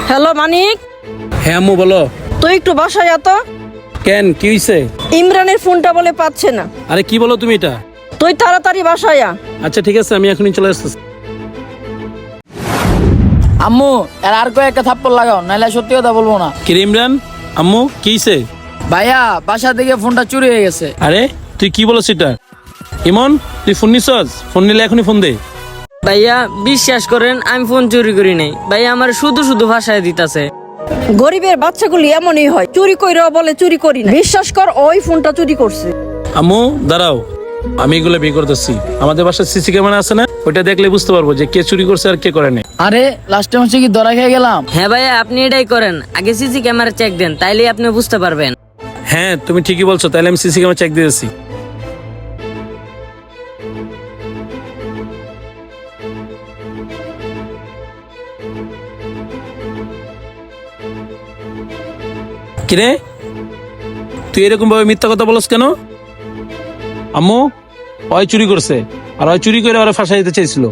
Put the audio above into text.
Hello মানিক, হ্যাঁ আম্মু বলো। তুই একটু বাসায় আয় তো। কেন, কি হয়েছে? ইমরানের ফোনটা বলে পাচ্ছে না। আরে কি বলো তুমি এটা? তুই তাড়াতাড়ি বাসায় আয়। আচ্ছা ঠিক আছে, আমি এখনই চলে আসতেছি। আম্মু আর কয়েকটা থাপ্পড় লাগাও, নাহলে সত্যি কথা বলবো না। কি রে ইমরান, আম্মু কি হয়েছে? ভাইয়া বাসা থেকে ফোনটা চুরি হয়ে গেছে। আরে তুই কি বলছিস এটা? ইমন, তুই ফোন নিছস? ফোন নিলে এখনই ফোন দে। ভাইয়া বিশ্বাস করেন আমি ফোন চুরি করি নাই। ভাইয়া আমার শুধু শুধু ভাষায় দিতাছে। গরিবের বাচ্চাগুলি এমনই হয়, চুরি কইরা বলে চুরি করি না। বিশ্বাস কর, ওই ফোনটা চুরি করছে। আম্মু দাঁড়াও, আমি এগুলো বিয়ে করতেছি। আমাদের বাসায় সিসি ক্যামেরা আছে না, ওইটা দেখলে বুঝতে পারবো যে কে চুরি করছে আর কে করে নাই। আরে লাস্টে মাসে কি ধরা খেয়ে গেলাম? হ্যাঁ ভাইয়া, আপনি এটাই করেন, আগে সিসি ক্যামেরা চেক দেন, তাইলে আপনি বুঝতে পারবেন। হ্যাঁ তুমি ঠিকই বলছো, তাহলে আমি সিসি ক্যামেরা চেক দিয়েছি। কিরে, তুই এরকম ভাবে মিথ্যা কথা বলস কেন? আম্মু ওই চুরি করছে, আর ওই চুরি করে ওরা ফাঁসা দিতে চাইছিল।